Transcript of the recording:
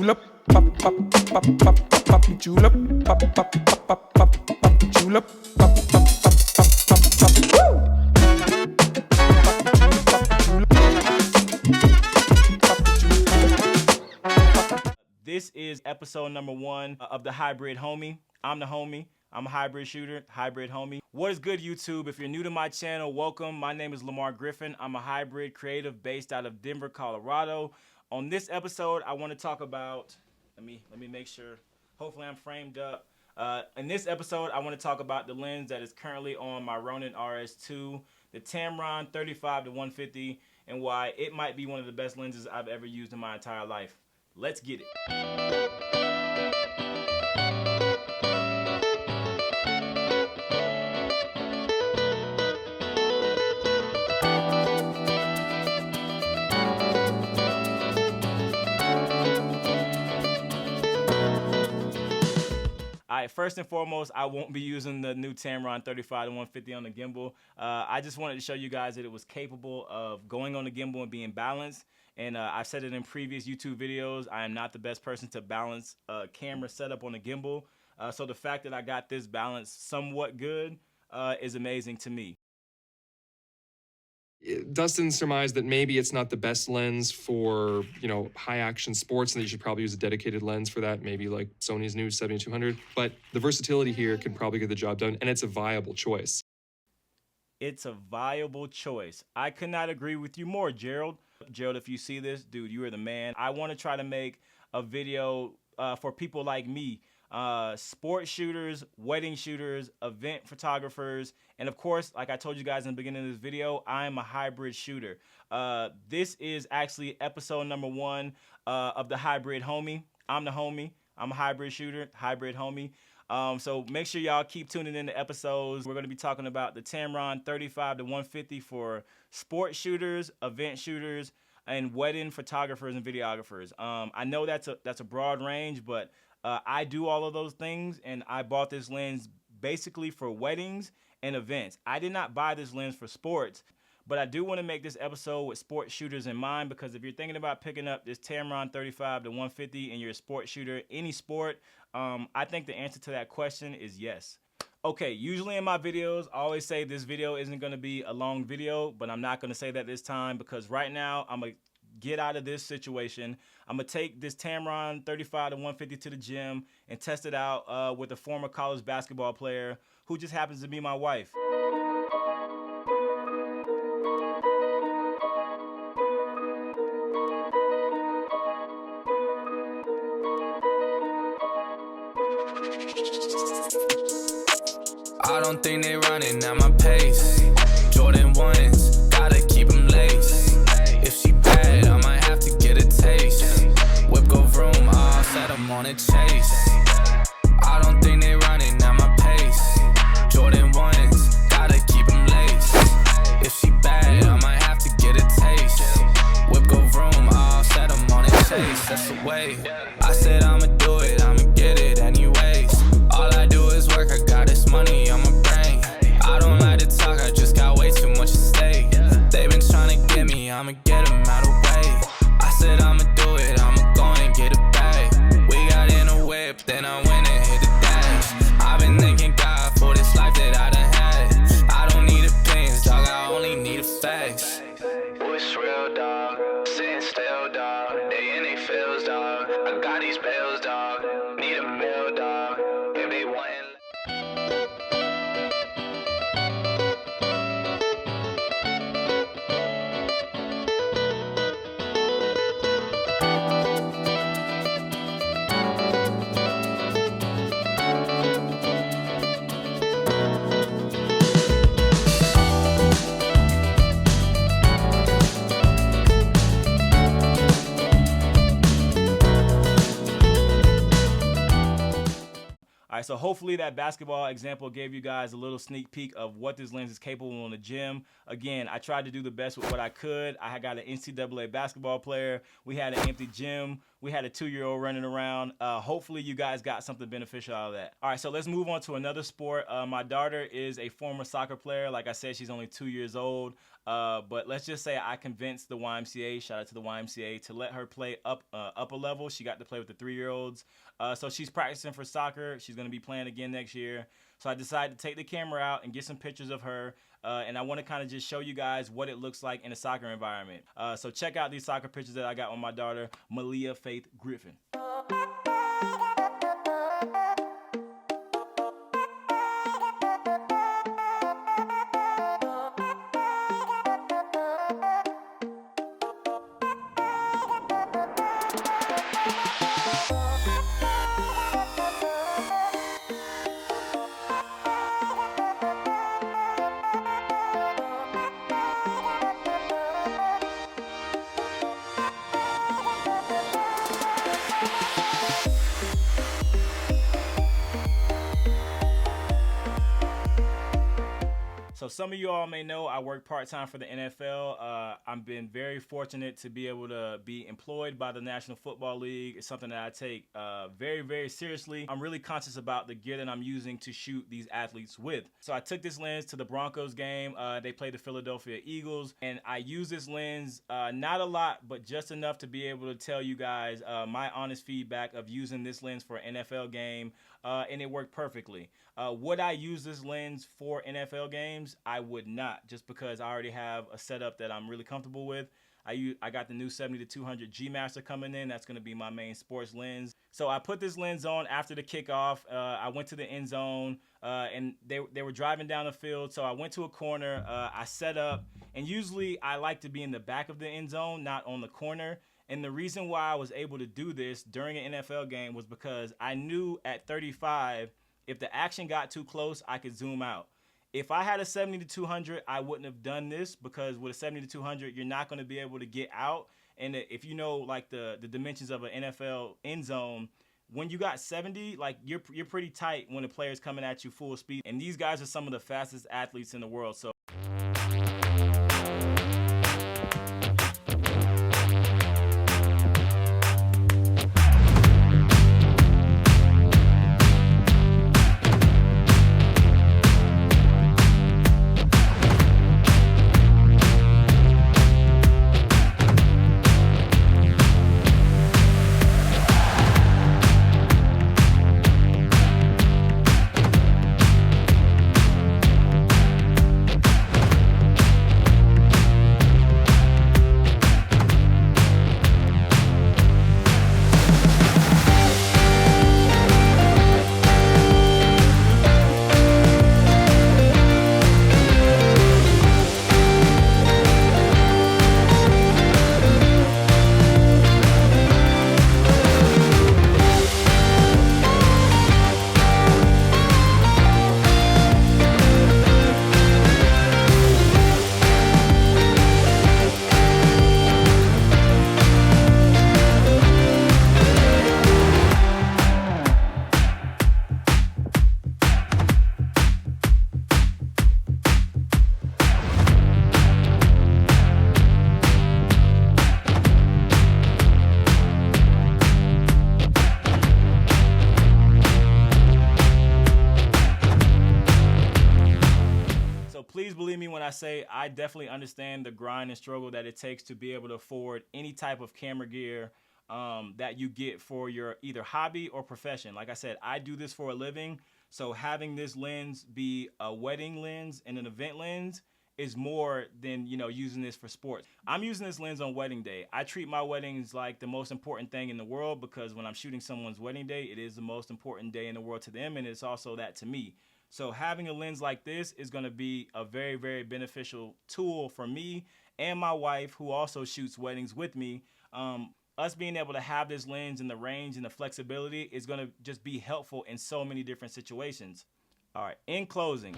julep, pop pop pop pop pop julep, pop pop pop pop pop julep, pop pop pop pop pop pop. This is episode number 1 of the Hybrid Homie. I'm the homie. I'm a hybrid shooter, hybrid homie. What is good, YouTube? If you're new to my channel, welcome. My name is Lamar Griffin. I'm a hybrid creative based out of Denver, Colorado. On this episode, I want to talk about, let me make sure, hopefully I'm framed up. In this episode, I want to talk about the lens that is currently on my Ronin RS2, the Tamron 35-150, and why it might be one of the best lenses I've ever used in my entire life. Let's get it. Alright, first and foremost, I won't be using the new Tamron 35-150 on the gimbal. I just wanted to show you guys that it was capable of going on the gimbal and being balanced. And I've said it in previous YouTube videos, I am not the best person to balance a camera setup on a gimbal. So the fact that I got this balance somewhat good is amazing to me. Dustin surmised that maybe it's not the best lens for, high action sports, and that you should probably use a dedicated lens for that, maybe like Sony's new 7200. But the versatility here can probably get the job done, and it's a viable choice. It's a viable choice. I could not agree with you more, Gerald. Gerald, if you see this, dude, you are the man. I want to try to make a video for people like me, sport shooters, wedding shooters, event photographers, and of course, like I told you guys in the beginning of this video, I am a hybrid shooter. This is actually episode number 1 of the Hybrid Homie. I'm the homie. I'm a hybrid shooter, hybrid homie. So make sure y'all keep tuning in to episodes. We're going to be talking about the Tamron 35-150 for sport shooters, event shooters, and wedding photographers and videographers. I know that's a broad range, but I do all of those things, and I bought this lens basically for weddings and events. I did not buy this lens for sports, but I do want to make this episode with sport shooters in mind, because if you're thinking about picking up this Tamron 35-150 and you're a sport shooter, any sport, I think the answer to that question is yes. Okay, usually in my videos, I always say this video isn't going to be a long video, but I'm not going to say that this time, because right now I'm going to get out of this situation. I'm going to take this Tamron 35-150 to the gym and test it out with a former college basketball player who just happens to be my wife. I don't think they running at my pace. Jordan 1s, gotta keep them laced. If she bad, I might have to get a taste. Whip go vroom, I'll set them on a chase. I don't think they running at my pace. Jordan 1s, gotta keep them laced. If she bad, I might have to get a taste. Whip go vroom, I'll set them on a chase. That's the way. I said I'ma do it, I'ma get it anyways. All I do is work, I got this money on my brain. I don't like to talk, I just got way too much at stake. They been trying to get me, I'ma get them out of the way. I said I'ma do it, I'ma go and get it back. We got in a whip, then I went and hit the dash. I've been thanking God for this life that I done had. I don't need opinions, dog, I only need the facts. What's real, dog? Sitting still, dog. They in they feels, dog. I got these bills, dog. Need a meal, dog. If they want Alright, so hopefully that basketball example gave you guys a little sneak peek of what this lens is capable in the gym. Again, I tried to do the best with what I could. I got an NCAA basketball player. We had an empty gym. We had a 2-year-old running around. Hopefully you guys got something beneficial out of that. All right, so let's move on to another sport. My daughter is a former soccer player. Like I said, she's only 2 years old. But let's just say I convinced the YMCA, shout out to the YMCA, to let her play up a level. She got to play with the 3-year-olds. So she's practicing for soccer. She's going to be playing again next year. So I decided to take the camera out and get some pictures of her. And I want to kind of just show you guys what it looks like in a soccer environment. So check out these soccer pictures that I got on my daughter, Malia Faith Griffin. So some of you all may know I work part-time for the NFL. I've been very fortunate to be able to be employed by the National Football League. It's something that I take very, very seriously. I'm really conscious about the gear that I'm using to shoot these athletes with. So I took this lens to the Broncos game. They played the Philadelphia Eagles, and I use this lens not a lot, but just enough to be able to tell you guys my honest feedback of using this lens for an NFL game, and it worked perfectly. Would I use this lens for NFL games? I would not, just because I already have a setup that I'm really comfortable with. I got the new 70-200 G Master coming in. That's going to be my main sports lens. So I put this lens on after the kickoff. I went to the end zone, and they were driving down the field. So I went to a corner. I set up, and usually I like to be in the back of the end zone, not on the corner. And the reason why I was able to do this during an NFL game was because I knew at 35, if the action got too close, I could zoom out. If I had a 70-200, I wouldn't have done this, because with a 70-200, you're not going to be able to get out. And if you know like the dimensions of an NFL end zone, when you got 70, like you're pretty tight when the player's coming at you full speed. And these guys are some of the fastest athletes in the world. So please believe me when I say I definitely understand the grind and struggle that it takes to be able to afford any type of camera gear that you get for your either hobby or profession. Like I said, I do this for a living, so having this lens be a wedding lens and an event lens is more than, you know, using this for sports. I'm using this lens on wedding day. I treat my weddings like the most important thing in the world, because when I'm shooting someone's wedding day, it is the most important day in the world to them, and it's also that to me. So having a lens like this is going to be a very, very beneficial tool for me and my wife, who also shoots weddings with me. Us being able to have this lens and the range and the flexibility is going to just be helpful in so many different situations. All right, in closing,